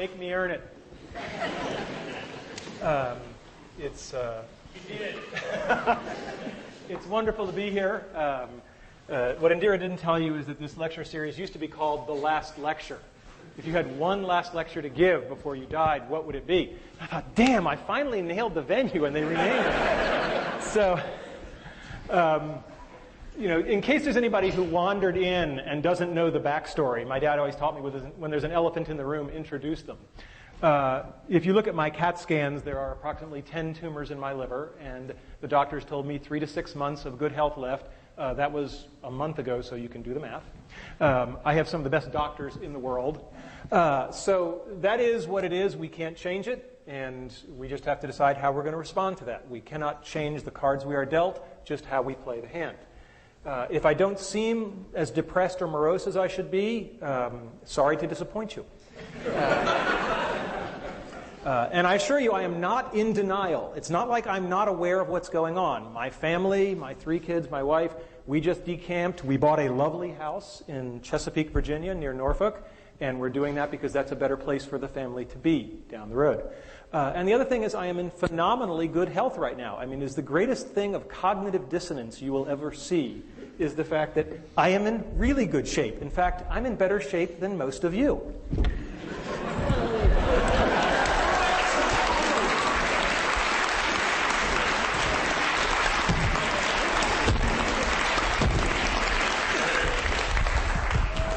Make me earn it. It's wonderful to be here. What Indira didn't tell you is that this lecture series used to be called The Last Lecture. If you had one last lecture to give before you died, what would it be? I thought, damn, I finally nailed the venue, and they renamed it. So, in case there's anybody who wandered in and doesn't know the backstory, my dad always taught me when there's an elephant in the room, introduce them. If you look at my CAT scans, there are approximately 10 tumors in my liver, and the doctors told me 3 to 6 months of good health left. That was a month ago, so you can do the math. I have some of the best doctors in the world. So that is what it is. We can't change it, and we just have to decide how we're going to respond to that. We cannot change the cards we are dealt, just how we play the hand. If I don't seem as depressed or morose as I should be, sorry to disappoint you. And I assure you, I am not in denial. It's not like I'm not aware of what's going on. My family, my 3 kids, my wife, we just decamped. We bought a lovely house in Chesapeake, Virginia, near Norfolk, and we're doing that because that's a better place for the family to be down the road. And the other thing is I am in phenomenally good health right now. I mean, it's the greatest thing of cognitive dissonance you will ever see is the fact that I am in really good shape. In fact, I'm in better shape than most of you.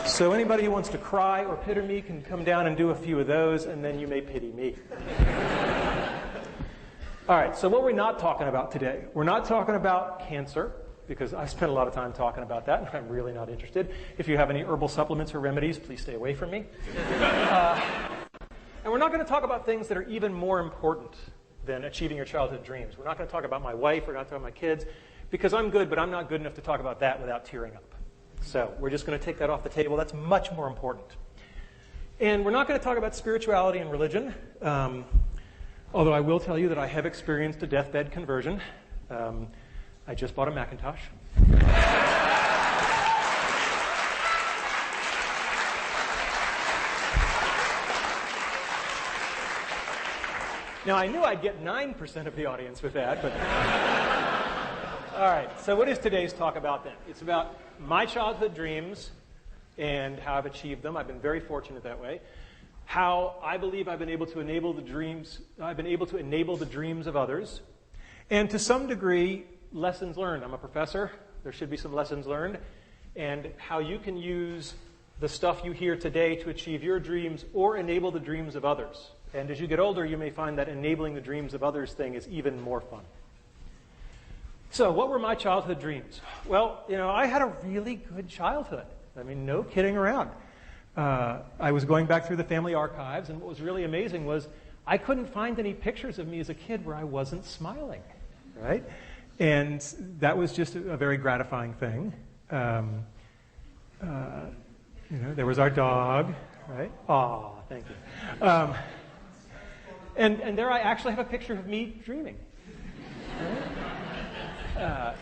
So anybody who wants to cry or pity me can come down and do a few of those, and then you may pity me. All right, so what we're not talking about today, we're not talking about cancer, because I spent a lot of time talking about that, and I'm really not interested. If you have any herbal supplements or remedies, please stay away from me. And we're not going to talk about things that are even more important than achieving your childhood dreams. We're not going to talk about my wife, we're not talking about my kids, because I'm good, but I'm not good enough to talk about that without tearing up. So we're just going to take that off the table. That's much more important. And we're not going to talk about spirituality and religion, although I will tell you that I have experienced a deathbed conversion. I just bought a Macintosh. Now, I knew I'd get 9% of the audience with that, but... All right, so what is today's talk about then? It's about my childhood dreams and how I've achieved them. I've been very fortunate that way. How I believe I've been able to enable the dreams of others. And to some degree, lessons learned. I'm a professor. There should be some lessons learned. And how you can use the stuff you hear today to achieve your dreams or enable the dreams of others. And as you get older, you may find that enabling the dreams of others thing is even more fun. So what were my childhood dreams? Well, I had a really good childhood. I mean, no kidding around. I was going back through the family archives, and what was really amazing was I couldn't find any pictures of me as a kid where I wasn't smiling, right? And that was just a very gratifying thing. There was our dog, right? Aw, thank you. And there I actually have a picture of me dreaming. Right?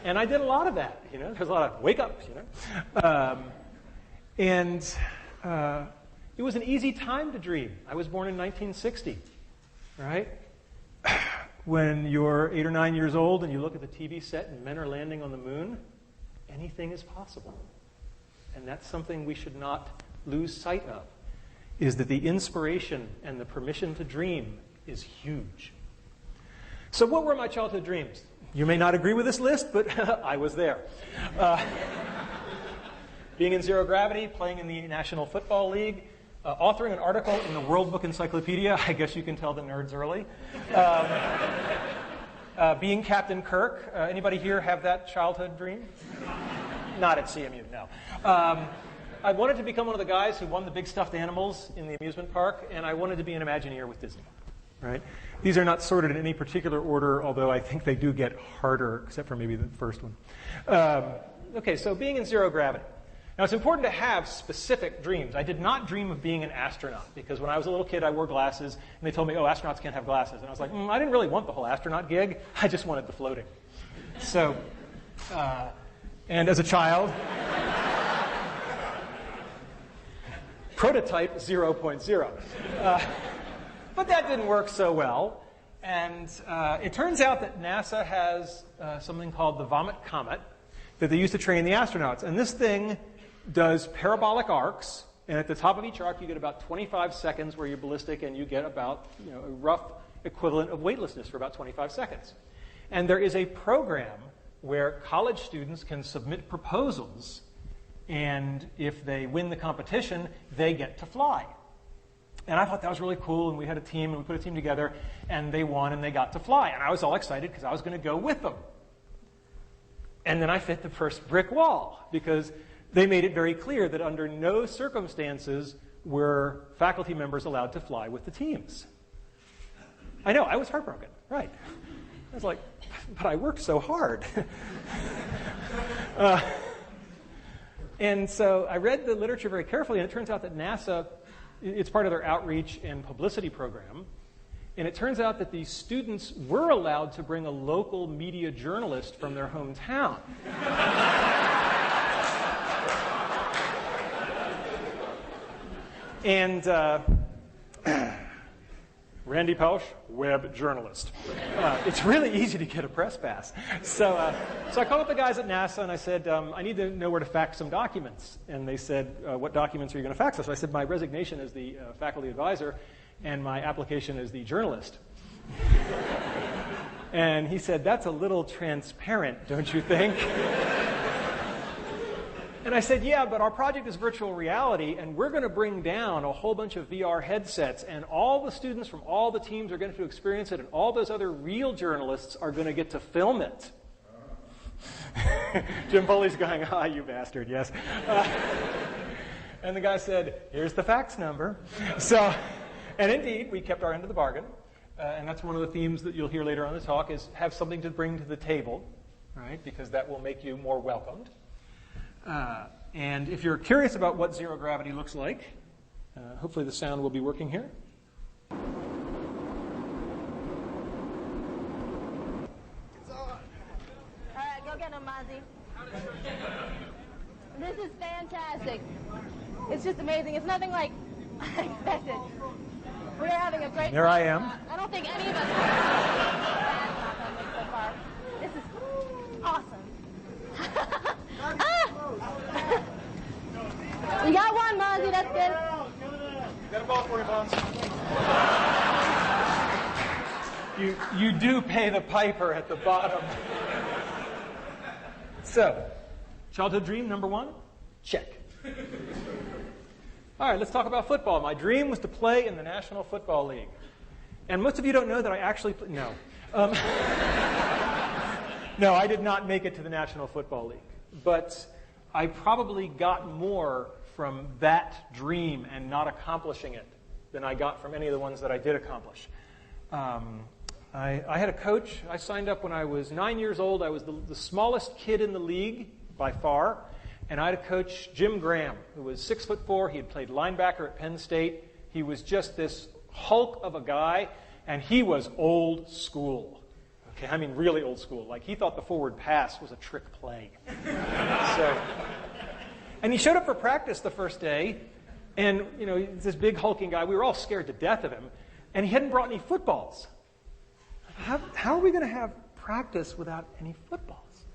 And I did a lot of that, There's a lot of wake-ups, And it was an easy time to dream. I was born in 1960, right? When you're 8 or 9 years old and you look at the TV set and men are landing on the moon, anything is possible. And that's something we should not lose sight of, is that the inspiration and the permission to dream is huge. So what were my childhood dreams? You may not agree with this list, but I was there. Being in zero gravity, playing in the National Football League, authoring an article in the World Book Encyclopedia. I guess you can tell the nerds early. Being Captain Kirk. Anybody here have that childhood dream? Not at CMU, no. I wanted to become one of the guys who won the big stuffed animals in the amusement park, and I wanted to be an Imagineer with Disney. Right? These are not sorted in any particular order, although I think they do get harder, except for maybe the first one. Okay, so being in zero gravity. Now, it's important to have specific dreams. I did not dream of being an astronaut, because when I was a little kid, I wore glasses, and they told me, oh, astronauts can't have glasses. And I was like, I didn't really want the whole astronaut gig. I just wanted the floating. So, and as a child, prototype 0.0. But that didn't work so well. And it turns out that NASA has something called the Vomit Comet that they use to train the astronauts. And this thing does parabolic arcs. And at the top of each arc, you get about 25 seconds where you're ballistic, and you get about a rough equivalent of weightlessness for about 25 seconds. And there is a program where college students can submit proposals, and if they win the competition, they get to fly. And I thought that was really cool, and we had a team, and we put a team together, and they won, and they got to fly. And I was all excited because I was going to go with them. And then I hit the first brick wall, because they made it very clear that under no circumstances were faculty members allowed to fly with the teams. I know, I was heartbroken, right. I was like, but I worked so hard. And so I read the literature very carefully, and it turns out that NASA, it's part of their outreach and publicity program, and it turns out that these students were allowed to bring a local media journalist from their hometown. And Randy Pausch, web journalist. It's really easy to get a press pass. So I called up the guys at NASA, and I said, I need to know where to fax some documents. And they said, what documents are you going to fax us? So I said, my resignation as the faculty advisor and my application as the journalist. And he said, that's a little transparent, don't you think? And I said, yeah, but our project is virtual reality, and we're going to bring down a whole bunch of VR headsets, and all the students from all the teams are going to experience it, and all those other real journalists are going to get to film it. Jim Foley's going, ah, you bastard, yes. And the guy said, here's the fax number. So, and indeed, we kept our end of the bargain, and that's one of the themes that you'll hear later on in the talk, is have something to bring to the table, right, because that will make you more welcomed. And if you're curious about what zero gravity looks like, hopefully the sound will be working here. It's on. All right, go get him, Mozzie. This is fantastic. It's just amazing. It's nothing like I expected. We're having a great There I am. I don't think any of us have so far. This is awesome. You got one, Mozzie. That's good. Got a ball for you, Mons. You do pay the piper at the bottom. So, childhood dream number one? Check. All right, let's talk about football. My dream was to play in the National Football League. And most of you don't know that I actually no. No, I did not make it to the National Football League. But I probably got more from that dream and not accomplishing it than I got from any of the ones that I did accomplish. I had a coach. I signed up when I was 9 years old. I was the smallest kid in the league by far. And I had a coach, Jim Graham, who was 6'4". He had played linebacker at Penn State. He was just this hulk of a guy, and he was old school. Okay, I mean really old school. Like he thought the forward pass was a trick play. And he showed up for practice the first day, and he's this big hulking guy. We were all scared to death of him, and he hadn't brought any footballs. How are we going to have practice without any footballs?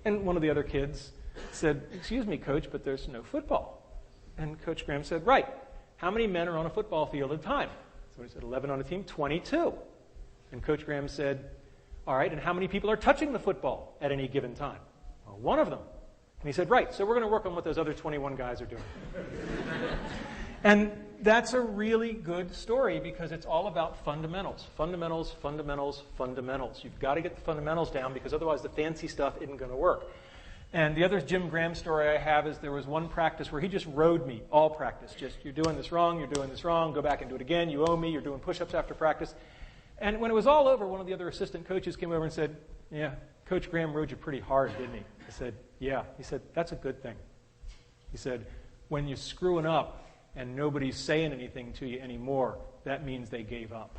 And one of the other kids said, excuse me, Coach, but there's no football. And Coach Graham said, right, how many men are on a football field at a time? So he said, 11 on a team, 22. And Coach Graham said, all right, and how many people are touching the football at any given time? Well, one of them. And he said, right, so we're going to work on what those other 21 guys are doing. And that's a really good story because it's all about fundamentals. Fundamentals, fundamentals, fundamentals. You've got to get the fundamentals down because otherwise the fancy stuff isn't going to work. And the other Jim Graham story I have is there was one practice where he just rode me, all practice. Just, you're doing this wrong, go back and do it again, you owe me, you're doing push-ups after practice. And when it was all over, one of the other assistant coaches came over and said, yeah, Coach Graham rode you pretty hard, didn't he? I said, yeah. He said, that's a good thing. He said, when you're screwing up and nobody's saying anything to you anymore, that means they gave up.